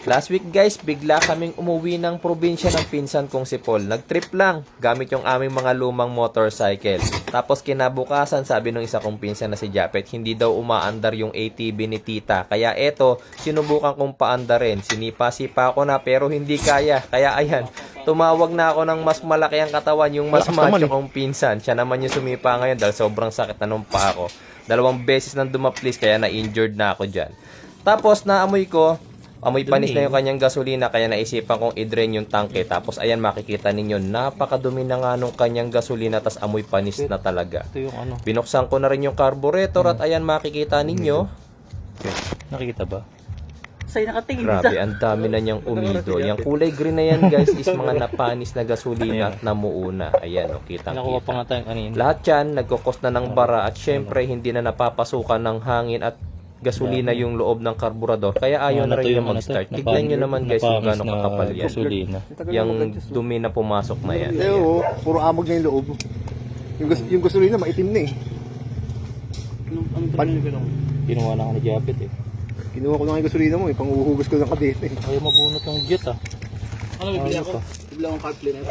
Last week guys, bigla kaming umuwi ng probinsya ng pinsan kong si Paul. Nag-trip lang, gamit yung aming mga lumang motorcycle. Tapos kinabukasan, sabi nung isa kong pinsan na si Japet, hindi daw umaandar yung ATV ni tita. Kaya eto, sinubukan kong paandarin. Sinipa-sipa ko na pero hindi kaya. Kaya ayan, tumawag na ako ng mas malaki ang katawan, yung mas macho kong pinsan. Siya naman yung sumipa ngayon dahil sobrang sakit na nung paa ko. 2 beses nang dumaplis kaya na-injured na ako dyan. Tapos naamoy ko, amoy panis na yung kanyang gasolina kaya naisipan kong i-drain yung tangke. Tapos ayan makikita ninyo, napakadumi na nga nung kanyang gasolina tas amoy panis na talaga. Ito yung ano. Binuksan ko na rin yung carburetor at ayan makikita ninyo. Nakikita ba? Sa'yo nakatingin Grabe, ang dami na niyang umido. Yung kulay green na yan guys is mga napanis na gasolina at namuuna. Ayan o, Nakuha pa kitang-kita. nga tayo kanina. Lahat yan nagkukos na ng bara at syempre hindi na napapasukan ng hangin at gasolina yung loob ng karburador. Kaya ayaw na rin niya mag-start. Tignan nyo naman guys kung gano'ng kakapal yan. Gasolina. Yung dumi na pumasok na yan. Oo, puro amog na yung loob. Yung gasolina, maitim na eh. Kinuha na ka ni Japet eh. Kinuha ko na yung gasolina mo eh, panguhugas ko ng kadete eh. Ayaw mabunot ng jet ah. Ano, bibili ako? Bibili akong car cleaner.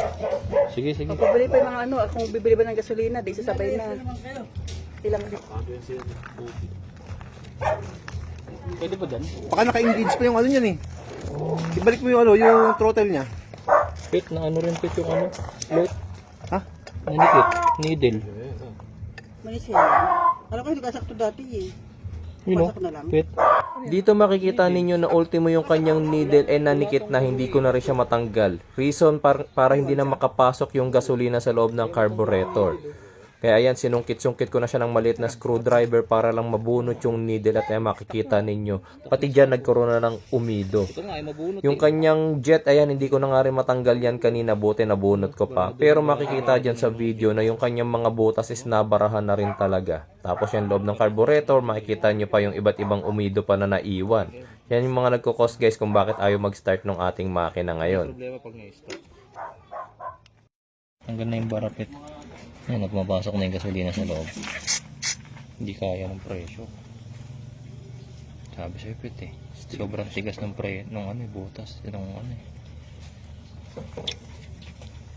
Sige, sige. Pabili pa yung mga ano, kung bibili ba ng gasolina, di sasabay na. Ilang Pwede ba dyan? Baka naka-engage pa yung ano niyan eh. Ibalik mo yung ano, yung throttle niya. Pit, na ano rin pit yung ano? Float? Ha? Nanikit? Needle? manis yan. Alam ko hindi kasakto dati eh. Yun o? Pasak na lang. Pit? Dito makikita ninyo na ultimo yung kanyang needle nanikit na hindi ko na rin siya matanggal. Reason para hindi na makapasok yung gasolina sa loob ng carburetor. Kaya ayan, sinungkit-sungkit ko na siya ng maliit na screwdriver para lang mabunot yung needle at ayan makikita ninyo. Pati dyan nagkaroon na ng umido. Ito nga ay mabunot Yung kanyang jet, ayan, hindi ko na nga rin matanggal yan kanina, buti nabunot ko pa. Pero makikita dyan sa video na yung kanyang mga butas is nabarahan na rin talaga. Tapos yung loob ng carburetor, makikita nyo pa yung iba't ibang umido pa na naiwan. Yan yung mga nagkukos guys kung bakit ayaw mag-start ng ating makina ngayon. problema pag na-start. Hanggang na yung barapit. Ayan, pumapasok na yung gasolina sa loob. Hindi kaya ng presyo. Sabi sa'yo pit eh. Sobrang tigas ng nung ano eh, butas. Nung ano eh.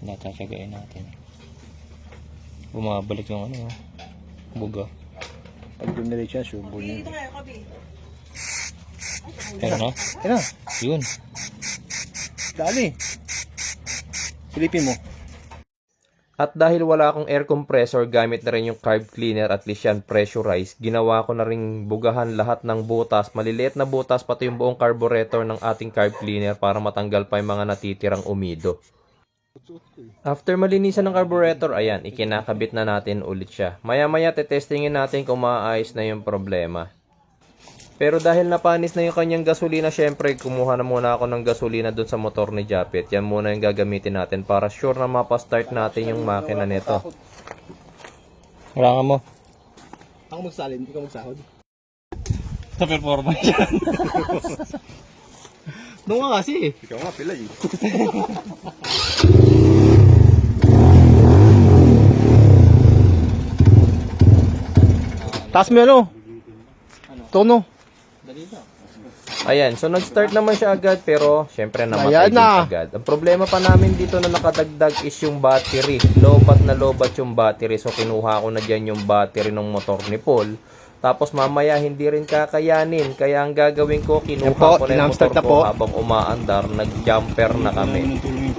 Natatsagain natin. Bumabalik yung ano oh. Buga. Pag dumiretso siya, subo niya. Pero no? Kaya na, Yun. dali. Silipin mo. At dahil wala akong air compressor, gamit na rin yung carb cleaner at least yan pressurized. Ginawa ko na rin bugahan lahat ng butas, maliliit na butas pati yung buong carburetor ng ating carb cleaner para matanggal pa yung mga natitirang umido. After malinisan ng carburetor, ayan, ikinakabit na natin ulit siya. Maya-maya tetestingin natin kung maayos na yung problema. Pero dahil napanis na yung kanyang gasolina, syempre kumuha na muna ako ng gasolina dun sa motor ni Japet. Yan muna yung gagamitin natin para sure na mapastart natin yung makina nito. Kailangan mo. Ako magsalin, hindi ka magsahod. Sa performance yan. Doon nga kasi eh. Ikaw nga pila eh. Taas mo yan oh. Tono. Ayan, so nag-start naman siya agad pero syempre namatay Ayan din na. agad. Ang problema pa namin dito na nakadagdag is yung battery. Lobat na lobat yung battery. So kinuha ko na dyan yung battery ng motor ni Paul. Tapos mamaya hindi rin kakayanin. Kaya ang gagawin ko, kinuha Yan po, ko na yung motor tinamstart na ko po. habang umaandar. Nag-jumper na kami.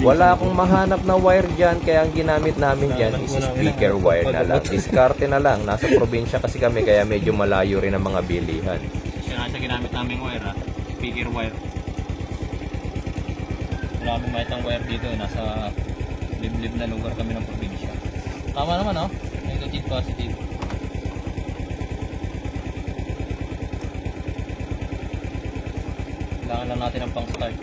Wala akong mahanap na wire dyan. Kaya ang ginamit namin dyan is speaker wire na lang. Diskarte na lang. Nasa probinsya kasi kami kaya medyo malayo rin ang mga bilihan. Siya nga ginamit namin wire ha. Speaker wire. Wala kaming mahitang wire dito. Nasa liblib na lugar kami ng probinsya. Tama naman oh. Negative positive. Kailangan lang natin ang pang start.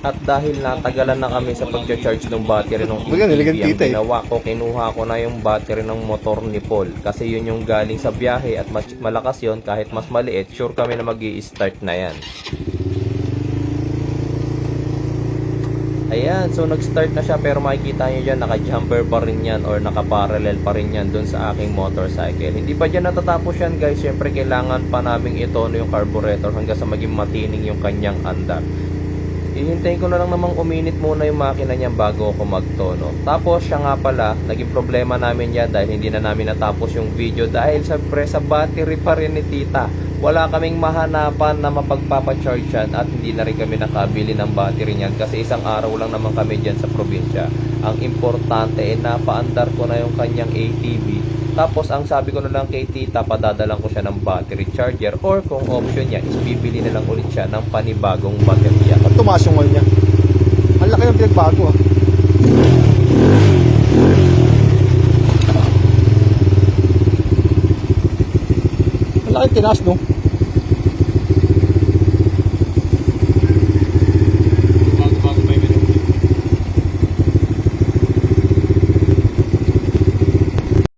At dahil natagalan na kami sa pag-charge ng battery ng Baga, niligan ETV, ang tita eh. ginawa ko, kinuha ko na yung battery ng motor ni Paul. Kasi yun yung galing sa biyahe at malakas yun, kahit mas maliit, sure kami na mag-i-start na yan. Ayan, so nag-start na siya pero makikita nyo dyan, naka-jumper pa rin yan or naka-parallel pa rin yan dun sa aking motorcycle. Hindi pa dyan natatapos yan guys, syempre kailangan pa naming itono yung carburetor hanggang sa maging matining yung kanyang andar. Ihintayin ko na lang namang uminit muna yung makina niya bago ako magtono. Tapos siya nga pala, naging problema namin yan dahil hindi na namin natapos yung video dahil sa battery pa rin ni tita. Wala kaming mahanapan na mapagpapacharge yan at hindi na rin kami nakabili ng battery niyan kasi isang araw lang naman kami dyan sa probinsya. Ang importante napaandar ko na yung kanyang ATV. Tapos ang sabi ko na lang kay tita, padadalang ko siya ng battery charger or kung option niya is bibili na lang ulit siya ng panibagong baterya. At tumaas yung oil niya. Ang laki ng pinagbago ah. Ang laki tinaas no.